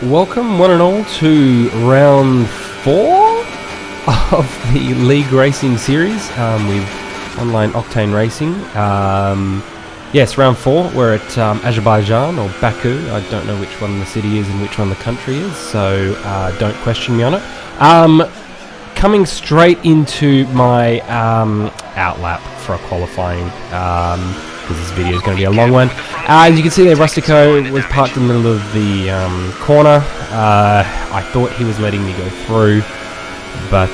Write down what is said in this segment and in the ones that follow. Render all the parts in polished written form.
Welcome one and all to round 4 of the League Racing series with Online Octane Racing. Yes, round 4. We're at Azerbaijan or Baku. I don't know which one the city is and which one the country is, so don't question me on it. Coming straight into my outlap for a qualifying, because this video is going to be a long one. As you can see there, Rustico was parked in the middle of the corner. I thought he was letting me go through, but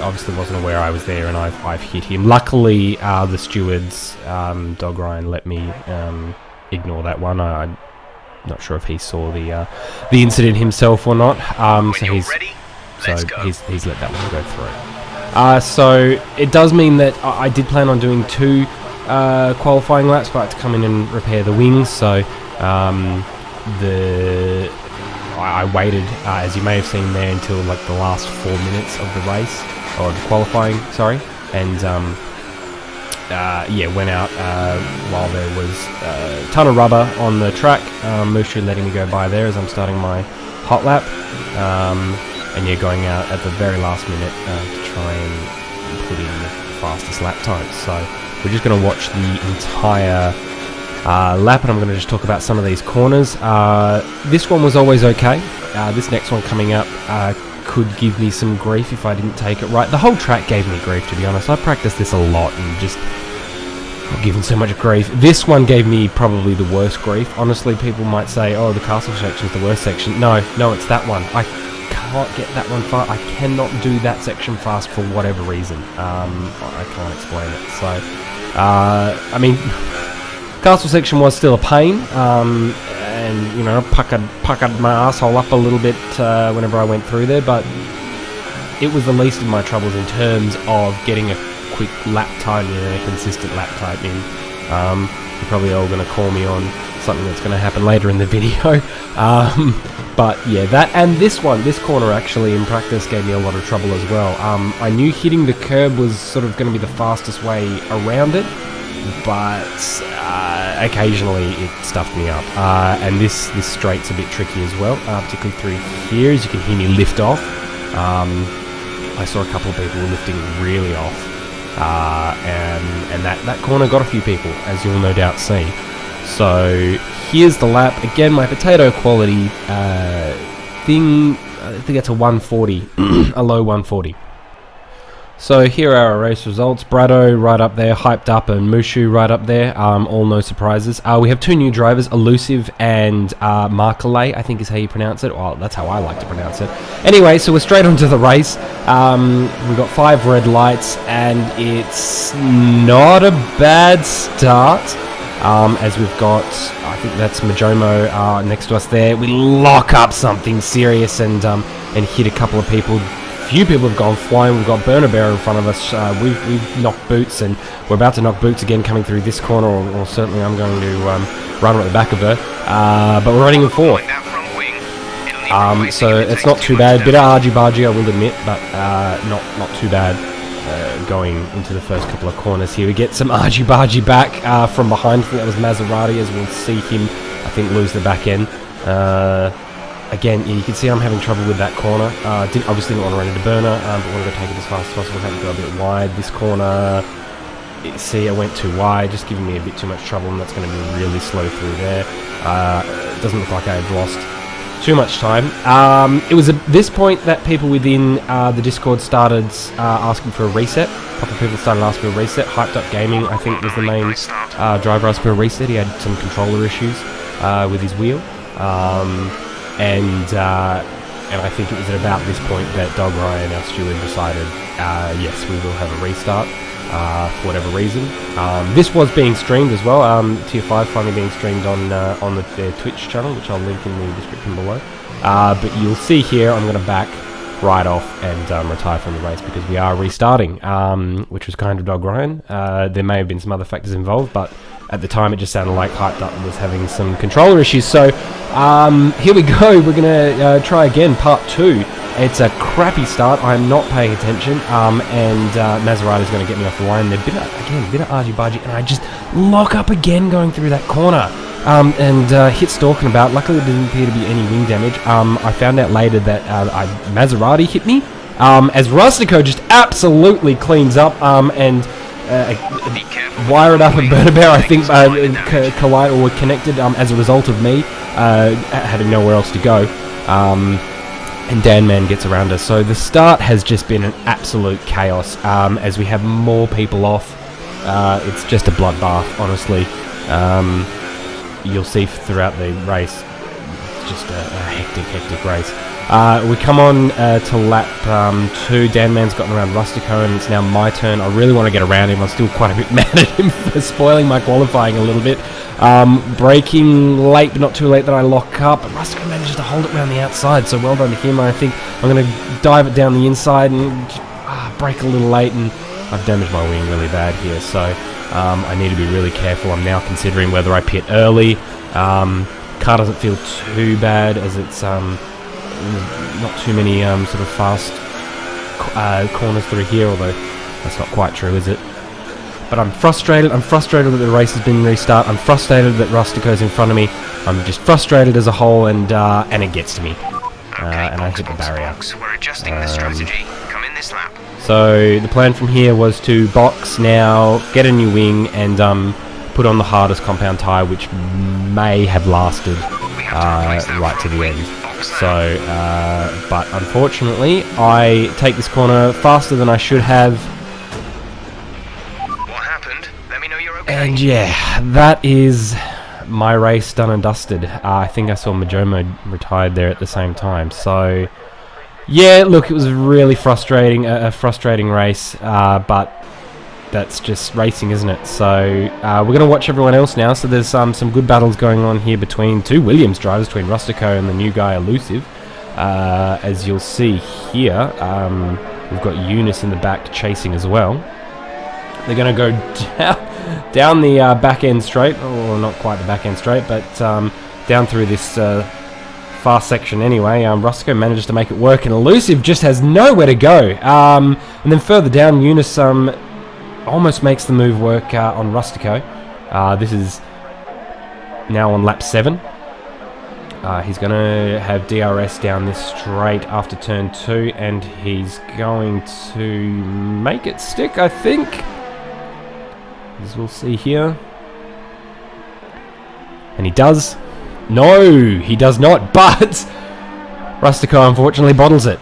obviously wasn't aware I was there, and I've hit him. Luckily, the stewards, Dog Ryan, let me ignore that one. I'm not sure if he saw the incident himself or not. So he's let that one go through. So it does mean that I did plan on doing 2 qualifying laps, but I had to come in and repair the wings. So I waited, as you may have seen there, until like the last 4 minutes of the race, or the qualifying, sorry, and went out while there was a ton of rubber on the track. Mushu letting me go by there as I'm starting my hot lap. And yeah, going out at the very last minute to try and put in the fastest lap time. So we're just going to watch the entire lap, and I'm going to just talk about some of these corners. This one was always okay. This next one coming up could give me some grief if I didn't take it right. The whole track gave me grief, to be honest. I practiced this a lot and just got given so much grief. This one gave me probably the worst grief. Honestly, people might say, oh, the castle section's the worst section. No, it's that one. I can't get that one fast. I cannot do that section fast for whatever reason. I can't explain it. So, I mean, castle section was still a pain, and you know, puckered my asshole up a little bit whenever I went through there. But it was the least of my troubles in terms of getting a quick lap time in, a consistent lap time in. You're probably all going to call me on something that's going to happen later in the video. But yeah, that and this corner actually in practice gave me a lot of trouble as well. I knew hitting the curb was sort of going to be the fastest way around it, but occasionally it stuffed me up. And this straight's a bit tricky as well, particularly through here, as you can hear me lift off. I saw a couple of people lifting really off, and that corner got a few people, as you'll no doubt see. So here's the lap. Again, my potato quality thing, I think that's a 140, a low 140. So here are our race results. Brado right up there, hyped up, and Mushu right up there. All no surprises. We have 2 new drivers, Elusive and Markale, I think is how you pronounce it. Well, that's how I like to pronounce it. Anyway, so we're straight onto the race. We've got 5 red lights, and it's not a bad start. As we've got, I think that's Majomo next to us there. We lock up something serious and hit a couple of people. Few people have gone flying. We've got Burner Bear in front of us. We've knocked Boots, and we're about to knock Boots again coming through this corner, or certainly I'm going to run at the back of her. But we're running in 4th. So it's not too bad. Bit of argy-bargy, I will admit, but not too bad. Going into the first couple of corners here, we get some argy-bargy back from behind. I think that was Maserati, as we'll see him, I think, lose the back end. Again, you can see I'm having trouble with that corner. Obviously didn't want to run into Burner, but wanted to take it as fast as possible. Had to go a bit wide. This corner, see, I went too wide, just giving me a bit too much trouble, and that's going to be really slow through there. It doesn't look like I had lost too much time. It was at this point that people within the Discord started asking for a reset. A couple of people started asking for a reset. Hyped Up Gaming, I think, was the main driver asking for a reset. He had some controller issues with his wheel. And I think it was at about this point that Dog Ryan, our steward, decided, yes, we will have a restart for whatever reason. This was being streamed as well. Tier 5 finally being streamed on their Twitch channel, which I'll link in the description below. But you'll see here, I'm going to back right off and retire from the race because we are restarting, which was kind of Dog Ryan. There may have been some other factors involved, but at the time it just sounded like Hyped Up was having some controller issues. So here we go. We're going to try again, part 2. It's a crappy start. I'm not paying attention, and Maserati's going to get me off the line. They're a bit of argy-bargy, and I just lock up again going through that corner. and hit stalking about. Luckily, there didn't appear to be any wing damage. I found out later that Maserati hit me, as Rustico just absolutely cleans up and wired up and Bernabear, I think, collide or were connected as a result of me having nowhere else to go. And Danman gets around us. So the start has just been an absolute chaos as we have more people off. It's just a bloodbath, honestly. You'll see throughout the race, it's just a hectic race. We come on to lap 2. Danman's gotten around Rustico, and it's now my turn. I really want to get around him. I'm still quite a bit mad at him for spoiling my qualifying a little bit. Braking late, but not too late that I lock up. But Rustico manages to hold it around the outside, so well done to him. I think I'm going to dive it down the inside and brake a little late, and I've damaged my wing really bad here. So I need to be really careful. I'm now considering whether I pit early. Car doesn't feel too bad as it's not too many sort of fast corners through here, although that's not quite true, is it? But I'm frustrated. I'm frustrated that the race has been restart. I'm frustrated that Rustico's in front of me. I'm just frustrated as a whole, and it gets to me. And I hit the barrier. We're adjusting the strategy. Come in this lap. So the plan from here was to box now, get a new wing, and put on the hardest compound tyre, which may have lasted right to the end. So, but unfortunately, I take this corner faster than I should have. What happened? Let me know you're okay. And yeah, that is my race done and dusted. I think I saw Majomo retired there at the same time. So, yeah, look, it was really frustrating, a frustrating race, but that's just racing, isn't it? So we're going to watch everyone else now. So there's some good battles going on here between two Williams drivers, between Rustico and the new guy Elusive. As you'll see here, we've got Eunice in the back chasing as well. They're going to go down the back end straight, or not quite the back end straight, but down through this fast section anyway. Rustico manages to make it work, and Elusive just has nowhere to go. And then further down, Eunice almost makes the move work on Rustico. This is now on lap 7. He's going to have DRS down this straight after turn 2, and he's going to make it stick, I think, as we'll see here. And he does. No, he does not, but Rustico unfortunately bottles it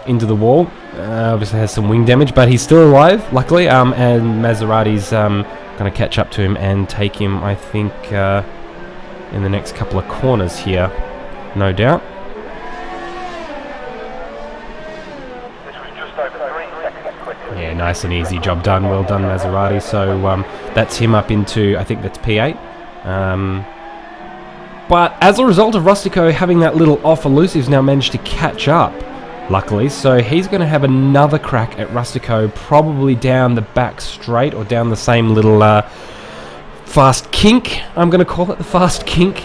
into the wall. Obviously has some wing damage, but he's still alive, luckily, and Maserati's going to catch up to him and take him, I think, in the next couple of corners here, no doubt. Yeah, nice and easy, job done, well done Maserati. So that's him up into, I think that's P8. But as a result of Rustico having that little off, Elusive's now managed to catch up, luckily, so he's going to have another crack at Rustico, probably down the back straight, or down the same little fast kink, I'm going to call it, the fast kink,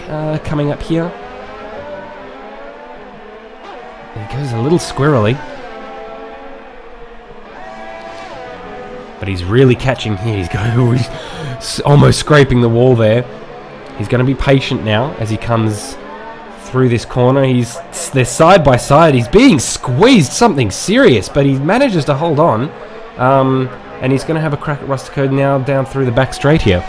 coming up here. It goes a little squirrely, but he's really catching here. He's almost scraping the wall there. He's going to be patient now as he comes through this corner. They're side by side. He's being squeezed something serious, but he manages to hold on. And he's going to have a crack at Rustico now down through the back straight here.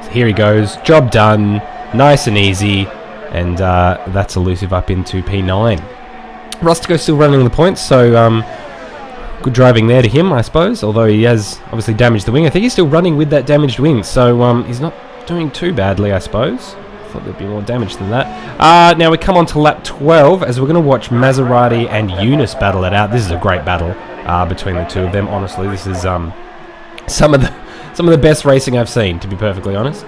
So here he goes. Job done. Nice and easy. And that's Elusive up into P9. Rustico's still running the points, so good driving there to him, I suppose, although he has obviously damaged the wing. I think he's still running with that damaged wing, so he's not doing too badly, I suppose. I thought there'd be more damage than that. Now we come on to lap 12, as we're going to watch Maserati and Eunice battle it out. This is a great battle between the two of them, honestly. This is some of the best racing I've seen, to be perfectly honest.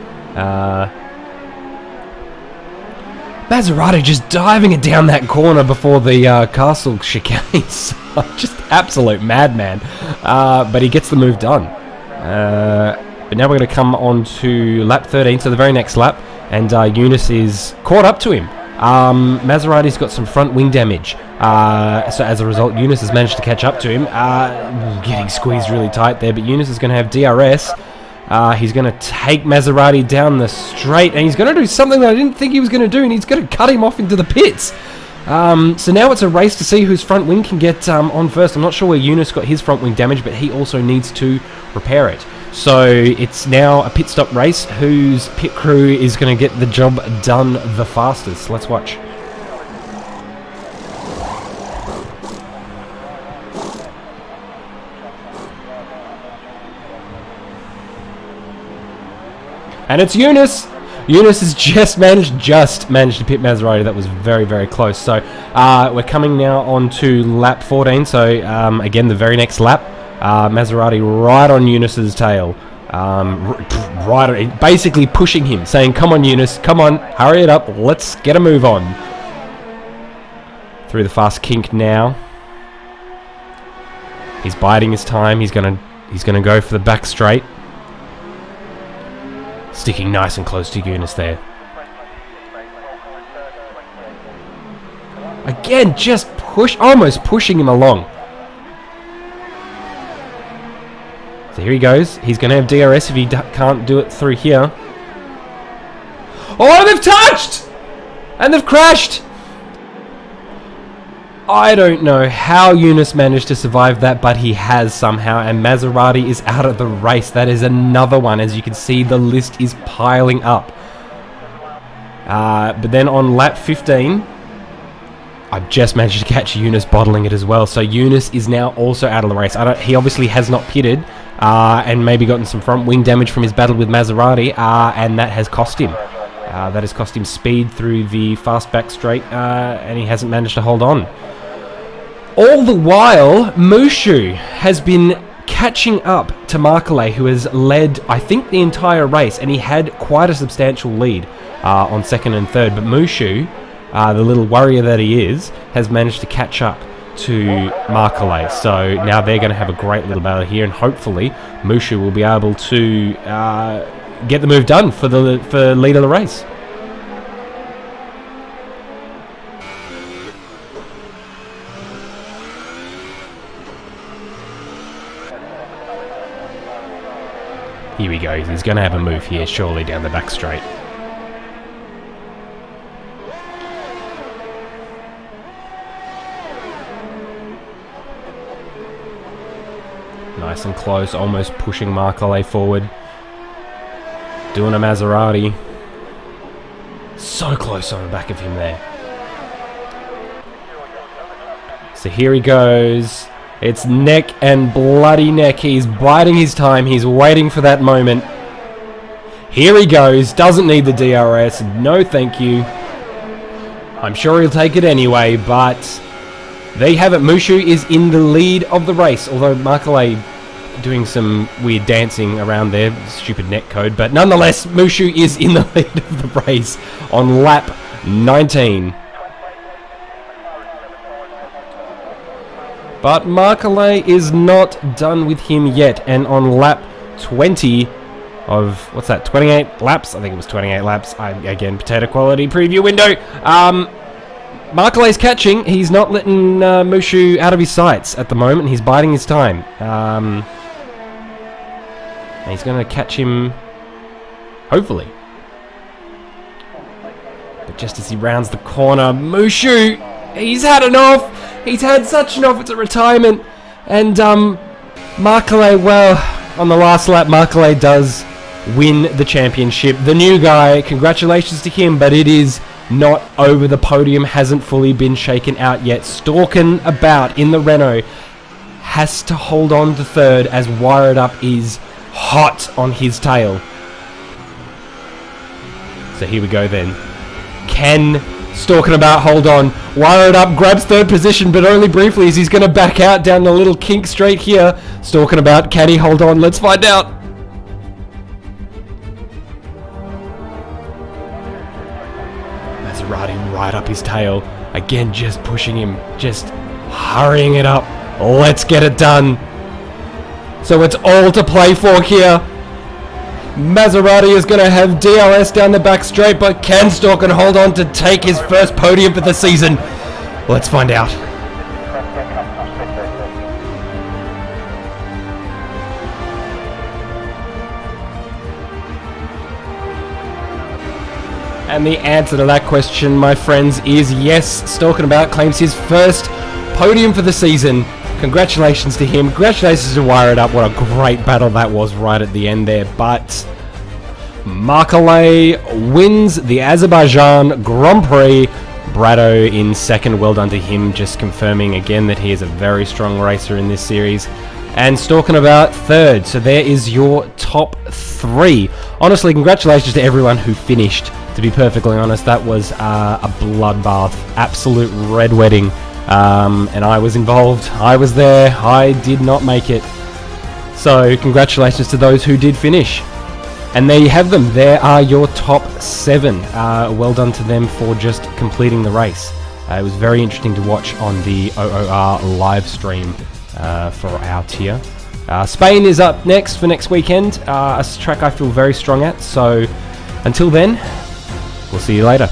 Maserati just diving it down that corner before the castle chicane. Just absolute madman. But he gets the move done. But now we're going to come on to lap 13, so the very next lap. And Eunice is caught up to him. Maserati's got some front wing damage. So as a result, Yunus has managed to catch up to him. Getting squeezed really tight there, but Yunus is going to have DRS. He's going to take Maserati down the straight, and he's going to do something that I didn't think he was going to do, and he's going to cut him off into the pits. So now it's a race to see whose front wing can get on first. I'm not sure where Yunus got his front wing damage, but he also needs to repair it. So it's now a pit stop race. Whose pit crew is going to get the job done the fastest? Let's watch. And it's Yunus. Yunus has just managed to pit Maserati. That was very, very close. So we're coming now on to lap 14. So again, the very next lap. Maserati right on Yunus's tail. Basically pushing him, saying, come on Yunus, come on, hurry it up, let's get a move on. Through the fast kink now. He's biding his time, he's gonna go for the back straight. Sticking nice and close to Yunus there. Again, just almost pushing him along. So here he goes. He's going to have DRS if he can't do it through here. Oh, they've touched! And they've crashed! I don't know how Yunus managed to survive that, but he has somehow, and Maserati is out of the race. That is another one. As you can see, the list is piling up. But then on lap 15, I've just managed to catch Yunus bottling it as well. So Yunus is now also out of the race. He obviously has not pitted. And maybe gotten some front wing damage from his battle with Maserati, and that has cost him. That has cost him speed through the fast back straight, and he hasn't managed to hold on. All the while, Mushu has been catching up to Markele, who has led, I think, the entire race, and he had quite a substantial lead on second and third. But Mushu, the little warrior that he is, has managed to catch up to Markele. So now they're going to have a great little battle here, and hopefully Mushu will be able to get the move done for lead of the race. Here we go. He's going to have a move here, surely down the back straight. Nice and close, almost pushing Markele forward. Doing a Maserati. So close on the back of him there. So here he goes. It's neck and bloody neck. He's biding his time. He's waiting for that moment. Here he goes. Doesn't need the DRS. No thank you. I'm sure he'll take it anyway, but there you have it. Mushu is in the lead of the race, although Markele doing some weird dancing around there, stupid net code, but nonetheless, Mushu is in the lead of the race on lap 19. But Markele is not done with him yet, and on lap 20 of, what's that, 28 laps? I think it was 28 laps. Again, potato quality preview window. Markele's catching. He's not letting Mushu out of his sights at the moment. He's biding his time. And he's going to catch him, hopefully. But just as he rounds the corner, Mushu, he's had enough. He's had such enough. It's a retirement. And Markele, well, on the last lap, Markele does win the championship. The new guy, congratulations to him, but it is not over. The podium hasn't fully been shaken out yet. Stalking about in the Renault, has to hold on to third as Wired Up is hot on his tail. So here we go then. Can Stalking About hold on? Wired Up grabs third position, but only briefly, as he's going to back out down the little kink straight here. Stalking About, can he hold on? Let's find out. Maserati right up his tail. Again, just pushing him, just hurrying it up. Let's get it done. So it's all to play for here. Maserati is going to have DRS down the back straight, but can Stalkin hold on to take his first podium for the season? Let's find out. And the answer to that question, my friends, is yes. Stalking claims his first podium for the season. Congratulations to him. Congratulations to Wire It Up. What a great battle that was right at the end there. But Markeley wins the Azerbaijan Grand Prix. Brado in second. Well done to him, just confirming again that he is a very strong racer in this series. And Stalking third. So there is your top 3. Honestly, congratulations to everyone who finished. To be perfectly honest, that was a bloodbath, absolute red wedding, and I was involved. I was there. I did not make it. So congratulations to those who did finish. And there you have them. There are your top 7. Well done to them for just completing the race. It was very interesting to watch on the OOR live stream for our tier. Spain is up next for next weekend, a track I feel very strong at. So until then, we'll see you later.